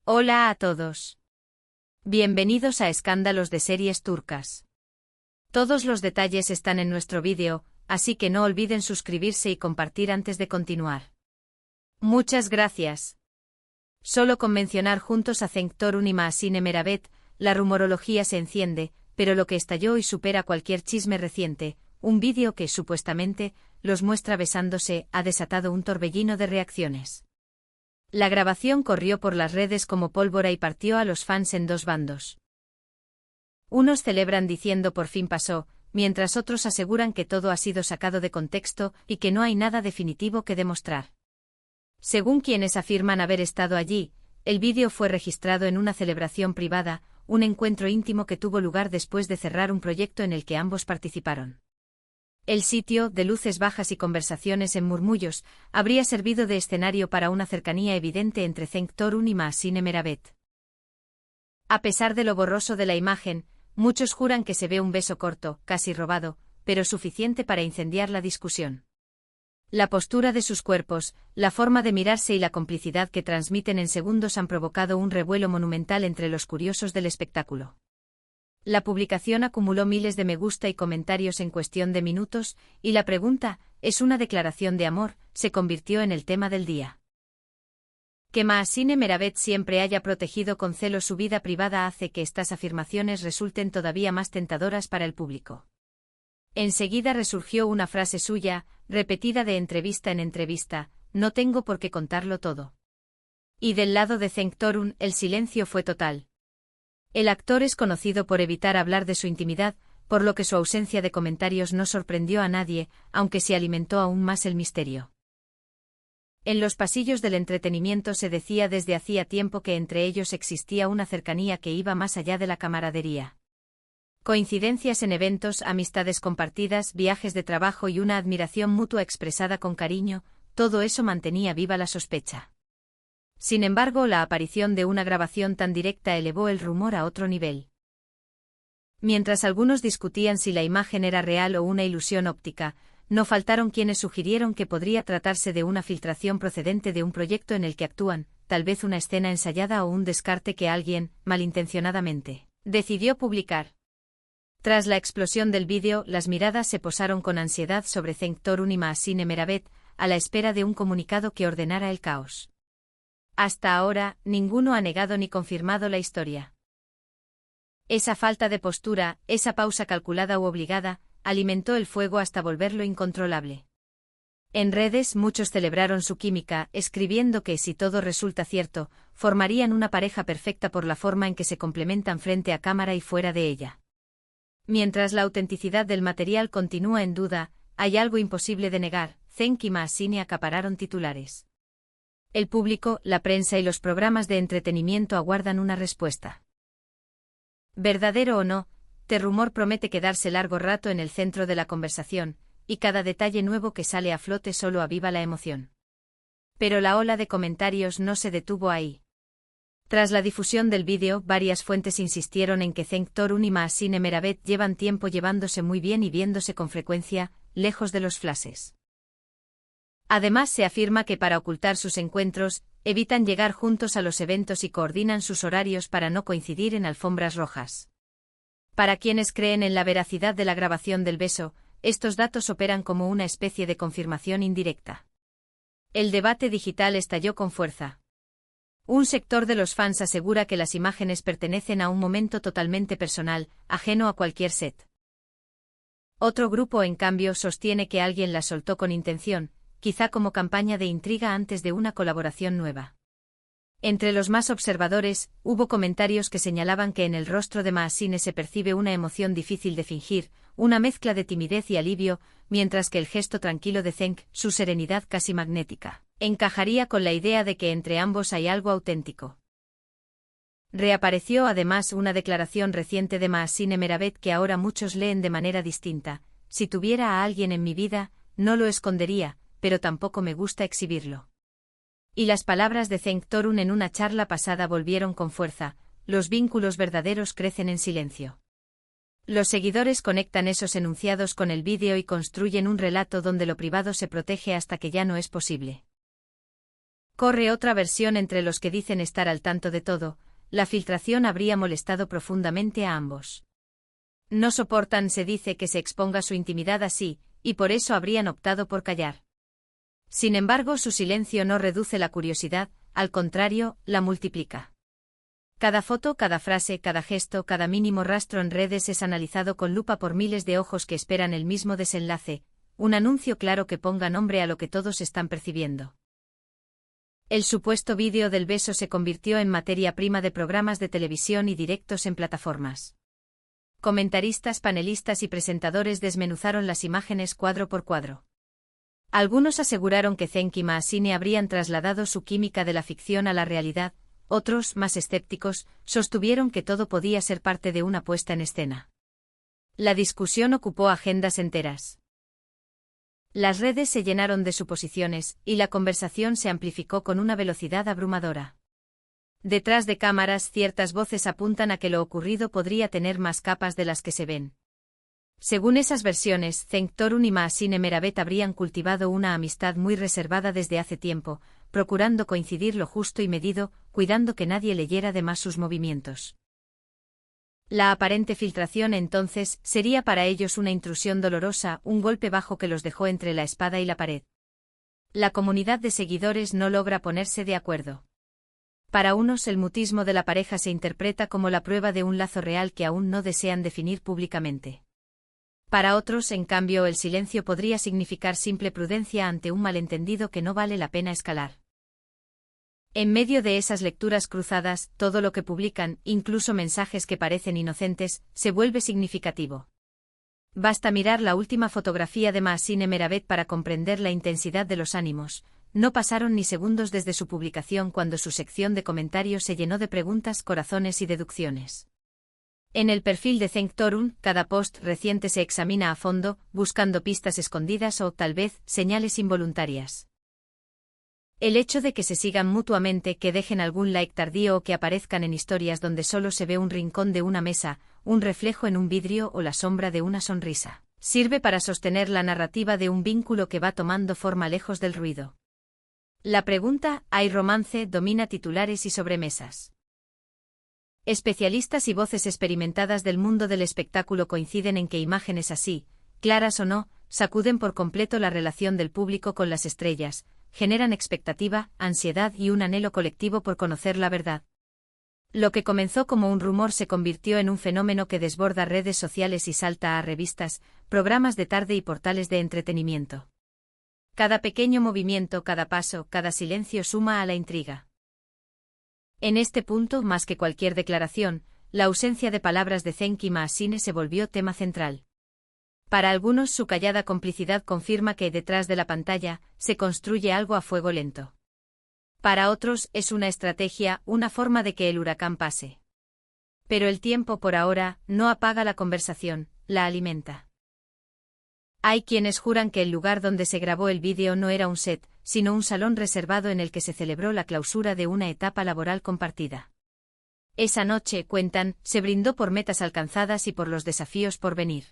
Hola a todos. Bienvenidos a Escándalos de Series Turcas. Todos los detalles están en nuestro vídeo, así que no olviden suscribirse y compartir antes de continuar. Muchas gracias. Solo con mencionar juntos a Cenk Torun y Mahsine Meravet, la rumorología se enciende, pero lo que estalló y supera cualquier chisme reciente, un vídeo que, supuestamente, los muestra besándose, ha desatado un torbellino de reacciones. La grabación corrió por las redes como pólvora y partió a los fans en dos bandos. Unos celebran diciendo por fin pasó, mientras otros aseguran que todo ha sido sacado de contexto y que no hay nada definitivo que demostrar. Según quienes afirman haber estado allí, el vídeo fue registrado en una celebración privada, un encuentro íntimo que tuvo lugar después de cerrar un proyecto en el que ambos participaron. El sitio, de luces bajas y conversaciones en murmullos, habría servido de escenario para una cercanía evidente entre Cenk Torun y Mahsine Meravet. A pesar de lo borroso de la imagen, muchos juran que se ve un beso corto, casi robado, pero suficiente para incendiar la discusión. La postura de sus cuerpos, la forma de mirarse y la complicidad que transmiten en segundos han provocado un revuelo monumental entre los curiosos del espectáculo. La publicación acumuló miles de me gusta y comentarios en cuestión de minutos, y la pregunta, ¿es una declaración de amor?, se convirtió en el tema del día. Que Mahsine Meravet siempre haya protegido con celo su vida privada hace que estas afirmaciones resulten todavía más tentadoras para el público. Enseguida resurgió una frase suya, repetida de entrevista en entrevista: no tengo por qué contarlo todo. Y del lado de Cenk Torun, el silencio fue total. El actor es conocido por evitar hablar de su intimidad, por lo que su ausencia de comentarios no sorprendió a nadie, aunque se alimentó aún más el misterio. En los pasillos del entretenimiento se decía desde hacía tiempo que entre ellos existía una cercanía que iba más allá de la camaradería. Coincidencias en eventos, amistades compartidas, viajes de trabajo y una admiración mutua expresada con cariño, todo eso mantenía viva la sospecha. Sin embargo, la aparición de una grabación tan directa elevó el rumor a otro nivel. Mientras algunos discutían si la imagen era real o una ilusión óptica, no faltaron quienes sugirieron que podría tratarse de una filtración procedente de un proyecto en el que actúan, tal vez una escena ensayada o un descarte que alguien, malintencionadamente, decidió publicar. Tras la explosión del vídeo, las miradas se posaron con ansiedad sobre Cenk Torun y Mahsine Meravet, a la espera de un comunicado que ordenara el caos. Hasta ahora, ninguno ha negado ni confirmado la historia. Esa falta de postura, esa pausa calculada u obligada, alimentó el fuego hasta volverlo incontrolable. En redes muchos celebraron su química, escribiendo que si todo resulta cierto, formarían una pareja perfecta por la forma en que se complementan frente a cámara y fuera de ella. Mientras la autenticidad del material continúa en duda, hay algo imposible de negar: Cenk y Mahsine acapararon titulares. El público, la prensa y los programas de entretenimiento aguardan una respuesta. Verdadero o no, este rumor promete quedarse largo rato en el centro de la conversación, y cada detalle nuevo que sale a flote solo aviva la emoción. Pero la ola de comentarios no se detuvo ahí. Tras la difusión del vídeo, varias fuentes insistieron en que Cenk Torun y Mahsine Meravet llevan tiempo llevándose muy bien y viéndose con frecuencia, lejos de los flashes. Además, se afirma que para ocultar sus encuentros, evitan llegar juntos a los eventos y coordinan sus horarios para no coincidir en alfombras rojas. Para quienes creen en la veracidad de la grabación del beso, estos datos operan como una especie de confirmación indirecta. El debate digital estalló con fuerza. Un sector de los fans asegura que las imágenes pertenecen a un momento totalmente personal, ajeno a cualquier set. Otro grupo, en cambio, sostiene que alguien las soltó con intención, quizá como campaña de intriga antes de una colaboración nueva. Entre los más observadores, hubo comentarios que señalaban que en el rostro de Mahsine se percibe una emoción difícil de fingir, una mezcla de timidez y alivio, mientras que el gesto tranquilo de Cenk, su serenidad casi magnética, encajaría con la idea de que entre ambos hay algo auténtico. Reapareció además una declaración reciente de Mahsine Meravet que ahora muchos leen de manera distinta: si tuviera a alguien en mi vida, no lo escondería, pero tampoco me gusta exhibirlo. Y las palabras de Cenk Torun en una charla pasada volvieron con fuerza: los vínculos verdaderos crecen en silencio. Los seguidores conectan esos enunciados con el vídeo y construyen un relato donde lo privado se protege hasta que ya no es posible. Corre otra versión entre los que dicen estar al tanto de todo: la filtración habría molestado profundamente a ambos. No soportan, se dice, que se exponga su intimidad así, y por eso habrían optado por callar. Sin embargo, su silencio no reduce la curiosidad, al contrario, la multiplica. Cada foto, cada frase, cada gesto, cada mínimo rastro en redes es analizado con lupa por miles de ojos que esperan el mismo desenlace, un anuncio claro que ponga nombre a lo que todos están percibiendo. El supuesto vídeo del beso se convirtió en materia prima de programas de televisión y directos en plataformas. Comentaristas, panelistas y presentadores desmenuzaron las imágenes cuadro por cuadro. Algunos aseguraron que Cenk y Maasine habrían trasladado su química de la ficción a la realidad, otros, más escépticos, sostuvieron que todo podía ser parte de una puesta en escena. La discusión ocupó agendas enteras. Las redes se llenaron de suposiciones, y la conversación se amplificó con una velocidad abrumadora. Detrás de cámaras, ciertas voces apuntan a que lo ocurrido podría tener más capas de las que se ven. Según esas versiones, Cenk Torun y Maasine Meravet habrían cultivado una amistad muy reservada desde hace tiempo, procurando coincidir lo justo y medido, cuidando que nadie leyera de más sus movimientos. La aparente filtración entonces sería para ellos una intrusión dolorosa, un golpe bajo que los dejó entre la espada y la pared. La comunidad de seguidores no logra ponerse de acuerdo. Para unos, el mutismo de la pareja se interpreta como la prueba de un lazo real que aún no desean definir públicamente. Para otros, en cambio, el silencio podría significar simple prudencia ante un malentendido que no vale la pena escalar. En medio de esas lecturas cruzadas, todo lo que publican, incluso mensajes que parecen inocentes, se vuelve significativo. Basta mirar la última fotografía de Maasine Meravet para comprender la intensidad de los ánimos. No pasaron ni segundos desde su publicación cuando su sección de comentarios se llenó de preguntas, corazones y deducciones. En el perfil de Cenk Torun, cada post reciente se examina a fondo, buscando pistas escondidas o, tal vez, señales involuntarias. El hecho de que se sigan mutuamente, que dejen algún like tardío o que aparezcan en historias donde solo se ve un rincón de una mesa, un reflejo en un vidrio o la sombra de una sonrisa, sirve para sostener la narrativa de un vínculo que va tomando forma lejos del ruido. La pregunta, ¿hay romance?, domina titulares y sobremesas. Especialistas y voces experimentadas del mundo del espectáculo coinciden en que imágenes así, claras o no, sacuden por completo la relación del público con las estrellas, generan expectativa, ansiedad y un anhelo colectivo por conocer la verdad. Lo que comenzó como un rumor se convirtió en un fenómeno que desborda redes sociales y salta a revistas, programas de tarde y portales de entretenimiento. Cada pequeño movimiento, cada paso, cada silencio suma a la intriga. En este punto, más que cualquier declaración, la ausencia de palabras de Cenk y Maasine se volvió tema central. Para algunos, su callada complicidad confirma que detrás de la pantalla se construye algo a fuego lento. Para otros, es una estrategia, una forma de que el huracán pase. Pero el tiempo, por ahora, no apaga la conversación, la alimenta. Hay quienes juran que el lugar donde se grabó el vídeo no era un set, sino un salón reservado en el que se celebró la clausura de una etapa laboral compartida. Esa noche, cuentan, se brindó por metas alcanzadas y por los desafíos por venir.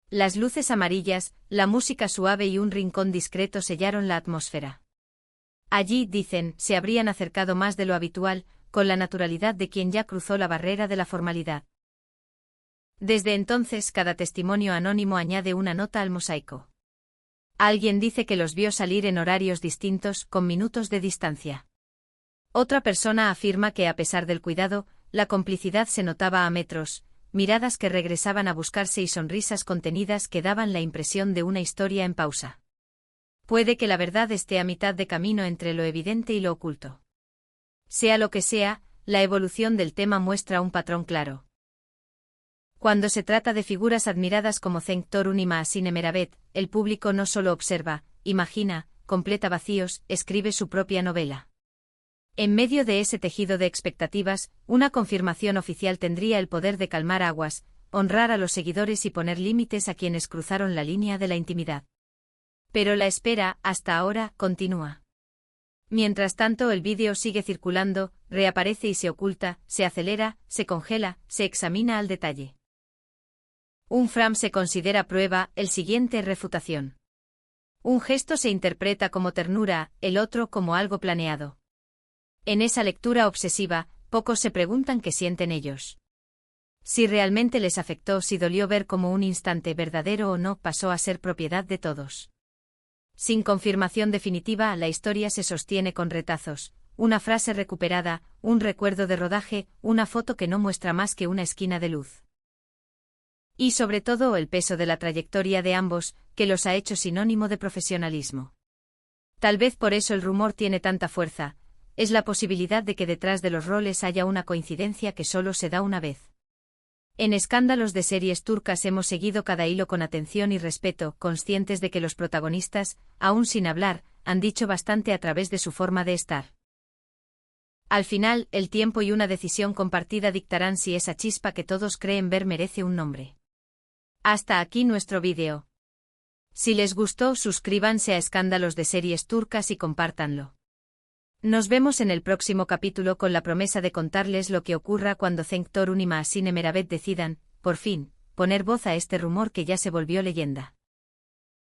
Las luces amarillas, la música suave y un rincón discreto sellaron la atmósfera. Allí, dicen, se habrían acercado más de lo habitual, con la naturalidad de quien ya cruzó la barrera de la formalidad. Desde entonces, cada testimonio anónimo añade una nota al mosaico. Alguien dice que los vio salir en horarios distintos, con minutos de distancia. Otra persona afirma que, a pesar del cuidado, la complicidad se notaba a metros, miradas que regresaban a buscarse y sonrisas contenidas que daban la impresión de una historia en pausa. Puede que la verdad esté a mitad de camino entre lo evidente y lo oculto. Sea lo que sea, la evolución del tema muestra un patrón claro. Cuando se trata de figuras admiradas como Cenk Torun y Maasine Meravet, el público no solo observa, imagina, completa vacíos, escribe su propia novela. En medio de ese tejido de expectativas, una confirmación oficial tendría el poder de calmar aguas, honrar a los seguidores y poner límites a quienes cruzaron la línea de la intimidad. Pero la espera, hasta ahora, continúa. Mientras tanto, el vídeo sigue circulando, reaparece y se oculta, se acelera, se congela, se examina al detalle. Un frame se considera prueba, el siguiente refutación. Un gesto se interpreta como ternura, el otro como algo planeado. En esa lectura obsesiva, pocos se preguntan qué sienten ellos. Si realmente les afectó, si dolió ver cómo un instante verdadero o no pasó a ser propiedad de todos. Sin confirmación definitiva, la historia se sostiene con retazos, una frase recuperada, un recuerdo de rodaje, una foto que no muestra más que una esquina de luz. Y sobre todo el peso de la trayectoria de ambos, que los ha hecho sinónimo de profesionalismo. Tal vez por eso el rumor tiene tanta fuerza, es la posibilidad de que detrás de los roles haya una coincidencia que solo se da una vez. En Escándalos de Series Turcas hemos seguido cada hilo con atención y respeto, conscientes de que los protagonistas, aún sin hablar, han dicho bastante a través de su forma de estar. Al final, el tiempo y una decisión compartida dictarán si esa chispa que todos creen ver merece un nombre. Hasta aquí nuestro vídeo. Si les gustó, suscríbanse a Escándalos de Series Turcas y compártanlo. Nos vemos en el próximo capítulo con la promesa de contarles lo que ocurra cuando Cenk Torun y Mahsine Meravet decidan, por fin, poner voz a este rumor que ya se volvió leyenda.